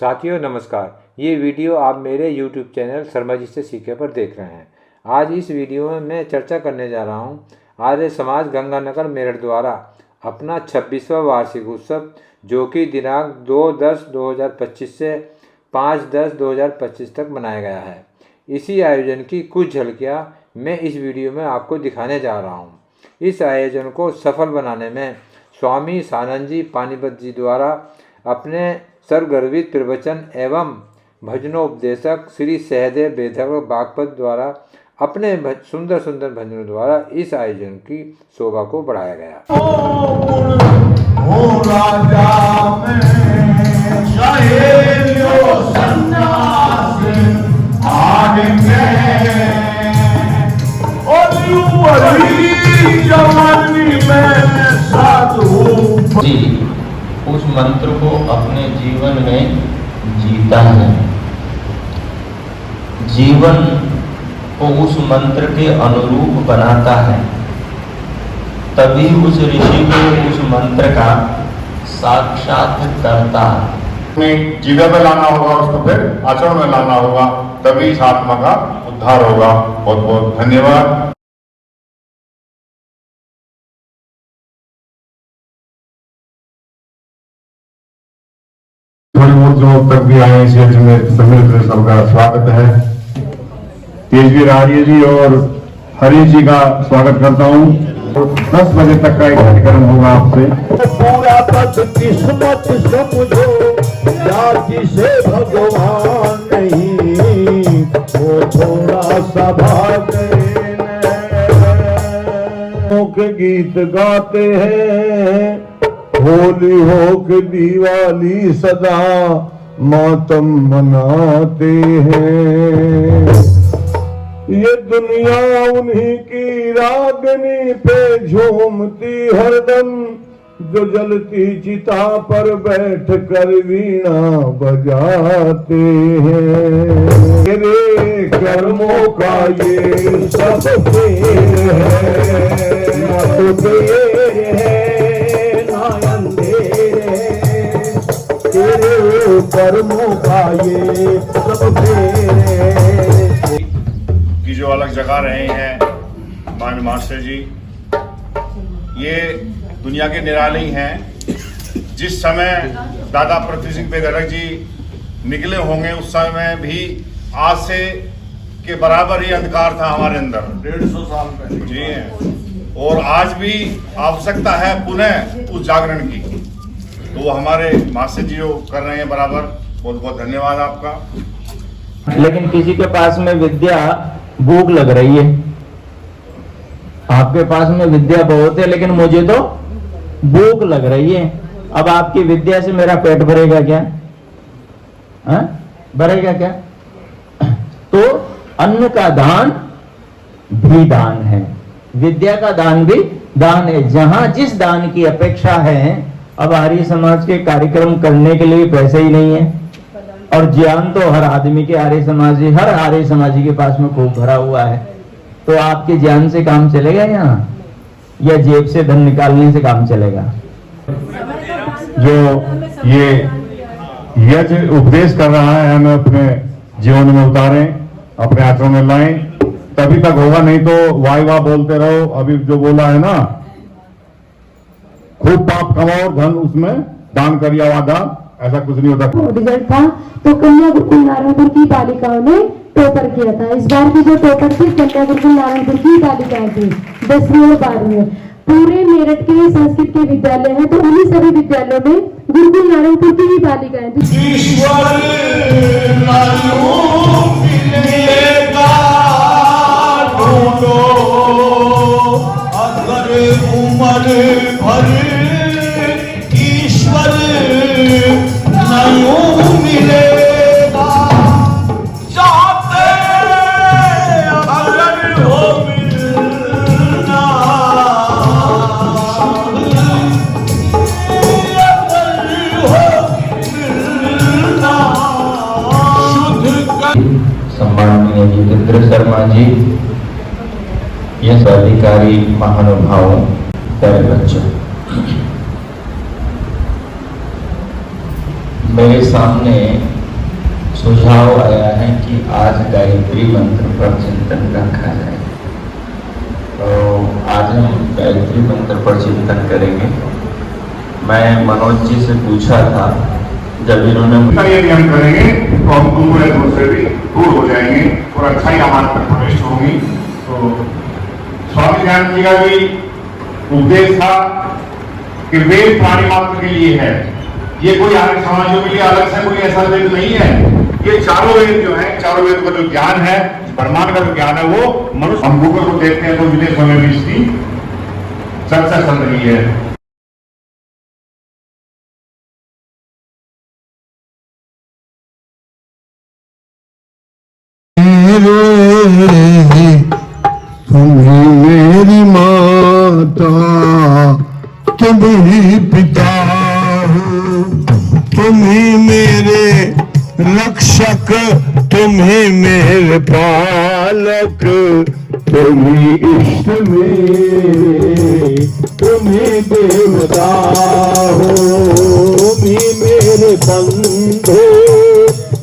साथियों नमस्कार। ये वीडियो आप मेरे YouTube चैनल शर्मा जी से सीखे पर देख रहे हैं। आज इस वीडियो में मैं चर्चा करने जा रहा हूँ आर्य समाज गंगानगर मेरठ द्वारा अपना 26वां वार्षिक उत्सव, जो कि दिनांक 2/10/2025 से 5/10/2025 तक मनाया गया है। इसी आयोजन की कुछ झलकियाँ मैं इस वीडियो में आपको दिखाने जा रहा हूँ। इस आयोजन को सफल बनाने में स्वामी सानंद जी पानीपत जी द्वारा अपने सर्वगर्भित प्रवचन एवं भजनोपदेशक श्री सहदेव बेधक बागपत द्वारा अपने सुंदर सुंदर भजनों द्वारा इस आयोजन की शोभा को बढ़ाया गया। उस मंत्र को अपने जीवन में जीता है, जीवन को उस मंत्र के अनुरूप बनाता है, तभी उस ऋषि को उस मंत्र का साक्षात्कारता में जीवन में लाना होगा, उसको फिर आचरण में लाना होगा, तभी इस आत्मा का उद्धार होगा। बहुत बहुत धन्यवाद। थोड़ी बहुत लोग तक भी आए इस यज्ञ में सम्मिलित, सबका स्वागत है। तेजवीर आर्य जी और हरि जी का स्वागत करता हूँ। 10 बजे तक का एक कार्यक्रम होगा आपसे। पूरा पद किस्मत समझो, जाति से भगवान नहीं, वो थोड़ा सा भाग के गीत गाते हैं, होली हो के दिवाली सदा मातम मनाते हैं। ये दुनिया उन्हीं की रागनी पे झूमती हरदम, जो जलती चिता पर बैठ कर वीणा बजाते हैं। तेरे कर्मों का ये सब फेर है, ना तो देर है ना अंधेर है, तेरे कर्मों का ये सब फेर है। की जो अलग जगा रहे हैं माननीय मास्टर जी, ये दुनिया के निराले ही हैं। जिस समय दादा पृथ्वी सिंह बेधड़क जी निकले होंगे, उस समय भी आज से के बराबर ही अंधकार था हमारे अंदर 150 साल पहले जी हैं। और आज भी आवश्यकता है पुनः उस जागरण की, तो वो हमारे मास्टर जी जो कर रहे हैं बराबर। बहुत बहुत धन्यवाद आपका। लेकिन किसी के पास में विद्या भूख लग रही है, आपके पास में विद्या बहुत है लेकिन मुझे तो भूख लग रही है। अब आपकी विद्या से मेरा पेट भरेगा क्या? भरेगा क्या? तो अन्न का दान भी दान है, विद्या का दान भी दान है। जहां जिस दान की अपेक्षा है, अब आर्य समाज के कार्यक्रम करने के लिए पैसे ही नहीं है, और ज्ञान तो हर आदमी के हर आर्य समाजी के पास में खूब भरा हुआ है। तो आपके ज्ञान से काम चलेगा यहाँ, या जेब से धन निकालने से काम चलेगा? जो ये यज्ञ उपदेश कर रहा है, हमें अपने जीवन में उतारें, अपने आचरण में लाएं, तभी तक होगा। नहीं तो वाह वाह बोलते रहो। अभी जो बोला है ना, खूब पाप कमाओ, धन उसमें दान करिए, वादा, ऐसा कुछ नहीं होता। रिजल्ट था तो कन्या गुरुकुल नारायणपुर की बालिकाओं ने टॉपर किया था। इस बार की जो टॉपर थी कन्या गुरुकुल नारायणपुर की बालिकाएं थी, 10वीं और 12वीं। पूरे मेरठ के संस्कृत के विद्यालय हैं, तो उन्हीं सभी विद्यालयों में गुरुकुल नारायणपुर की ही बालिकाएं थी। सम्माननीय जितेंद्र शर्मा जी, यह अधिकारी महानुभावों, प्यारे बच्चों, मेरे सामने सुझाव आया है कि आज गायत्री मंत्र पर चिंतन रखा जाए। तो आज हम गायत्री मंत्र पर चिंतन करेंगे। मैं मनोज जी से पूछा था, जब इन्होंने यदि हम करेंगे तो हम दूर से भी दूर हो जाएंगे और अच्छाई हमारे तक प्रवेश होगी। तो स्वामी दयानंद जी का भी उपदेश था कि वेद प्राणी मात्र के लिए है, ये कोई आर्य समाजों के लिए अलग से कोई ऐसा वेद नहीं है। ये चारों वेद जो है, चारों वेद का जो ज्ञान है, ब्रह्मांड का जो ज्ञान है, वो मनुष्य, हम गूगल को देखते हैं तो विदेशों में भी इसकी चर्चा चल रही है। तुम्हें मेरी माता, तुम्ही पिता हो, तुम्ही मेरे रक्षक, तुम्ही मेरे पालक, तुम्ही इष्ट मेरे, तुम्ही देवता हो, तुम्ही मेरे बंधु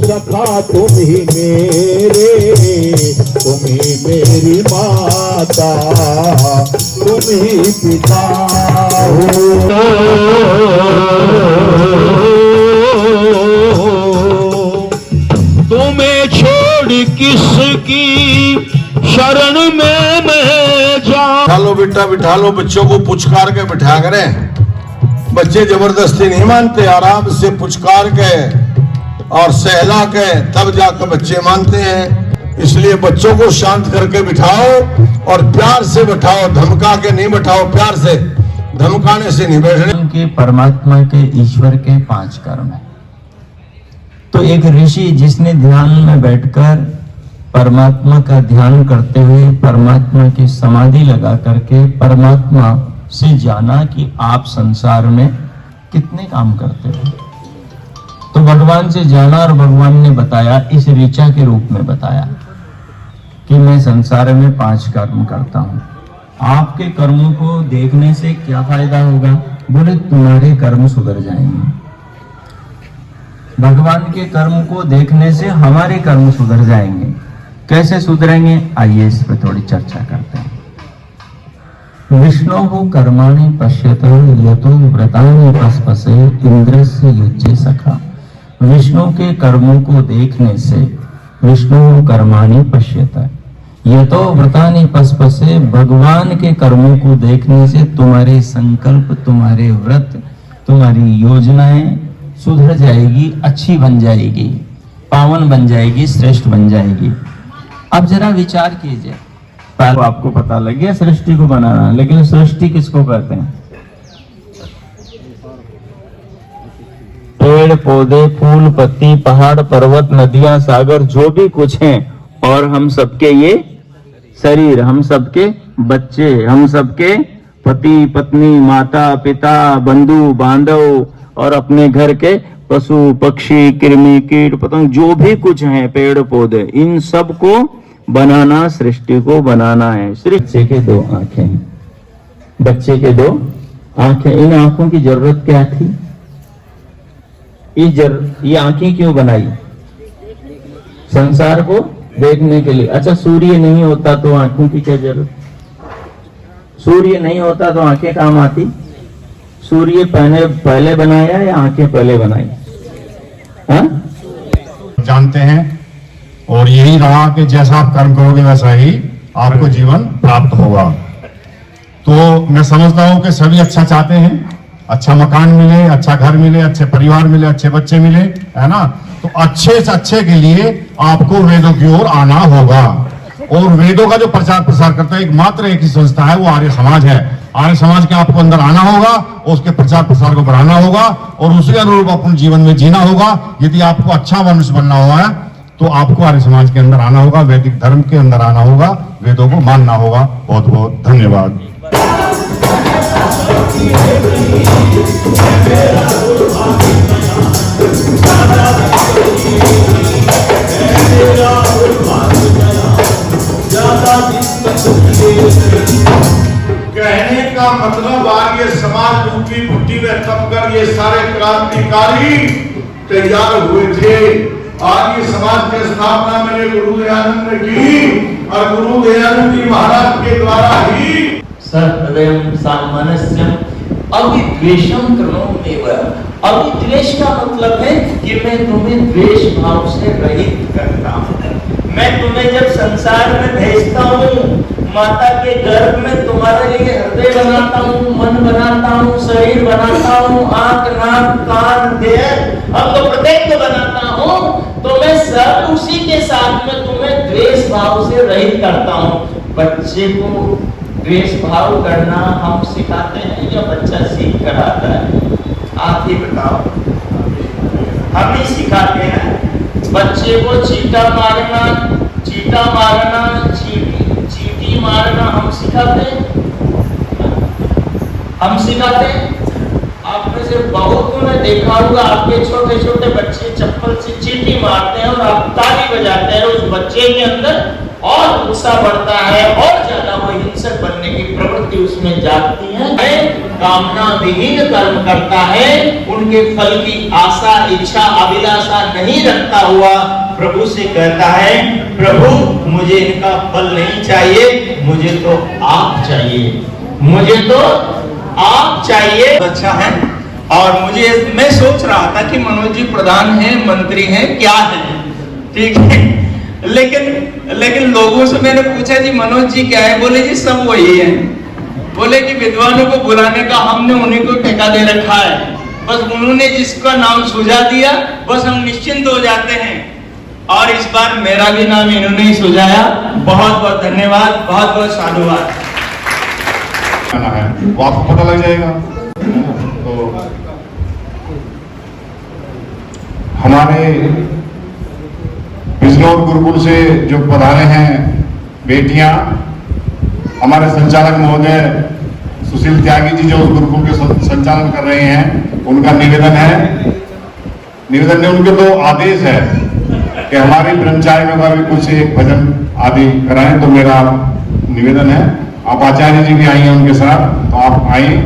सखा, तुम्ही मेरे, तुम्ही मेरी माता, तुम्ही पिता हो। तुम्हें छोड़ किसकी शरण में मैं जाऊं। बिठा लो बेटा, बिठा लो, बच्चों को पुचकार के बिठा करें। बच्चे जबरदस्ती नहीं मानते, आराम से पुचकार के और सहला के तब जाकर बच्चे मानते हैं। इसलिए बच्चों को शांत करके बिठाओ और प्यार से बिठाओ, धमका के नहीं बिठाओ, प्यार से, धमकाने से नहीं बैठने। के परमात्मा के ईश्वर के 5 कर्म है। तो एक ऋषि जिसने ध्यान में बैठकर परमात्मा का ध्यान करते हुए परमात्मा की समाधि लगा करके परमात्मा से जाना कि आप संसार में कितने काम करते हो, तो भगवान से जाना और भगवान ने बताया, इस ऋचा के रूप में बताया कि मैं संसार में 5 कर्म करता हूं। आपके कर्मों को देखने से क्या फायदा होगा? बोले तुम्हारे कर्म सुधर जाएंगे। भगवान के कर्म को देखने से हमारे कर्म सुधर जाएंगे। कैसे सुधरेंगे? आइए इस पर थोड़ी चर्चा करते हैं। विष्णु कर्माणि पश्यत यतो व्रतानि पस्पसे इंद्रस्य युज्ये सखा। विष्णु के कर्मों को देखने से, विष्णु कर्माणि पश्यत यतो व्रतानि पस्पसे, भगवान के कर्मों को देखने से तुम्हारे संकल्प, तुम्हारे व्रत, तुम्हारी योजनाएं सुधर जाएगी, अच्छी बन जाएगी, पावन बन जाएगी, श्रेष्ठ बन जाएगी। अब जरा विचार कीजिए, तो आपको पता लग गया सृष्टि को बनाना, लेकिन सृष्टि किसको कहते हैं? पेड़ पौधे, फूल पत्ती, पहाड़ पर्वत, नदियां, सागर, जो भी कुछ हैं, और हम सबके ये शरीर, हम सबके बच्चे, हम सबके पति पत्नी, माता पिता, बंधु बांधव और अपने घर के पशु पक्षी, कृमि कीट पतंग, जो भी कुछ है, पेड़ पौधे, इन सब को बनाना, सृष्टि को बनाना है। बच्चे के 2 आंखें हैं, बच्चे के 2 आंखें। इन आंखों की जरूरत क्या थी? ये आंखें क्यों बनाई? संसार को देखने के लिए। अच्छा, सूर्य नहीं होता तो आंखों की क्या जरूरत? सूर्य नहीं होता तो आंखें काम आती? सूर्य पहले बनाया या आंखें पहले बनाई? जानते हैं, और यही रहा कि जैसा आप कर्म करोगे वैसा ही आपको जीवन प्राप्त होगा। तो मैं समझता हूं कि सभी अच्छा चाहते हैं, अच्छा मकान मिले, अच्छा घर मिले, अच्छे परिवार मिले, अच्छे बच्चे मिले, है ना। तो अच्छे से अच्छे के लिए आपको वेदों की ओर आना होगा। और वेदों का जो प्रचार प्रसार करता है एकमात्र एक ही संस्था है, वो आर्य समाज है। आर्य समाज के आपको अंदर आना होगा, उसके प्रचार प्रसार को बढ़ाना होगा और उसी अनुरूप अपने जीवन में जीना होगा। यदि आपको अच्छा मनुष्य बनना हुआ है तो आपको आर्य समाज के अंदर आना होगा, वैदिक धर्म के अंदर आना होगा, वेदों को मानना होगा। बहुत बहुत धन्यवाद। कहने का मतलब आर्य समाज रूपी भुट्टी में तप कर ये सारे क्रांतिकारी तैयार हुए थे। आज ये समाज की स्थापना मेरे गुरु दयानंद ने की और गुरु दयानंद जी महाराज के द्वारा ही सहृदयं सामनस्यम अविद्वेषम करोम्येव। अविद्वेष का मतलब है कि मैं तुम्हें द्वेष भाव से रहित करता हूँ। मैं तुम्हें जब संसार में भेजता हूँ, माता के गर्भ में तुम्हारे लिए हृदय बनाता हूँ, मन बनाता हूँ, शरीर बनाता हूँ, आंख, नाक, कान, देह, अब तो प्रत्येक को बनाता हूँ, तो मैं सब उसी के साथ में तुम्हें द्वेष भाव से रहित करता हूँ। बच्चे को द्वेष भाव करना हम सिखाते हैं या बच्चा सीख कर आता है? आप ही बताओ। हम ही सिखाते हैं बच्चे को चीटा मारना, चीटी मारना हम सिखाते हैं। आप में से बहुत को मैं देखा होगा, आपके छोटे छोटे बच्चे चप्पल से चीटी मारते हैं और आप ताली बजाते हैं, उस बच्चे के अंदर और उत्साह बढ़ता है और ज्यादा वो हिंसक बनने की प्रवृत्ति उसमें जागती है। कामना विहीन कर्म करता है, उनके फल की आशा, इच्छा, अभिलाषा नहीं रखता हुआ प्रभु से कहता है, प्रभु मुझे इनका फल नहीं चाहिए, मुझे तो आप चाहिए, मुझे तो आप चाहिए। अच्छा है। और मैं सोच रहा था कि मनोज जी प्रधान हैं, मंत्री हैं, क्या है, ठीक है, लेकिन लोगों से मैंने पूछा जी मनोज जी क्या है, बोले जी सब वही है। बोले कि विद्वानों को बुलाने का हमने उन्हीं को ठेका दे रखा है, बस उन्होंने जिसका नाम सुझा दिया बस हम निश्चिंत हो जाते हैं। और इस बार मेरा भी नाम इन्होंने ही सुझाया। बहुत बहुत धन्यवाद, बहुत बहुत साधुवाद। है वो आपको पता लग जाएगा। तो हमारे बिजनौर गुरुकुल से जो पधारे हैं बेटियां, हमारे संचालक महोदय सुशील त्यागी जी जो उस गुरुकुल के संचालन कर रहे हैं, उनका निवेदन में उनके तो आदेश है कि हमारे ब्रह्मचारियों का भी कुछ एक भजन आदि कराएं। तो मेरा निवेदन है, आप आचार्य जी भी आई हैं उनके साथ, तो आप आइए।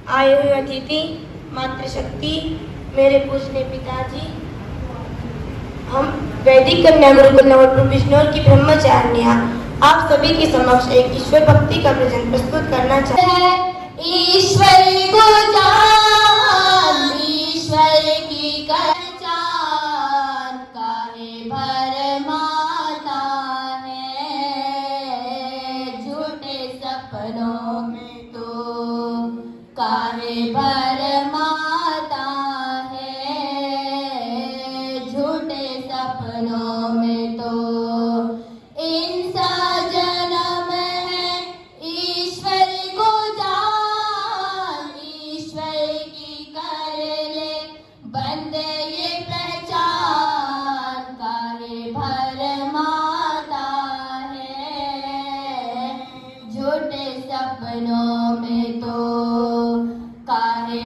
आए हुए अतिथि, मातृशक्ति, मेरे पूजनीय पिताजी, हम वैदिक कन्या गुरुकुल नवलपुर बिजनौर की ब्रह्मचारिण्या आप सभी के समक्ष एक ईश्वर भक्ति का भजन प्रस्तुत करना चाहते हैं। ईश्वर को जान, ईश्वर की पहचान, काहे भर माता है, झूठे सपनों में तो काहे भर माता है, झूठे सपनों में तो इंसा जन्म है। ईश्वर को जान, ईश्वर की कर ले बंदे ये पहचान, काहे भर माता है, झूठे सपनों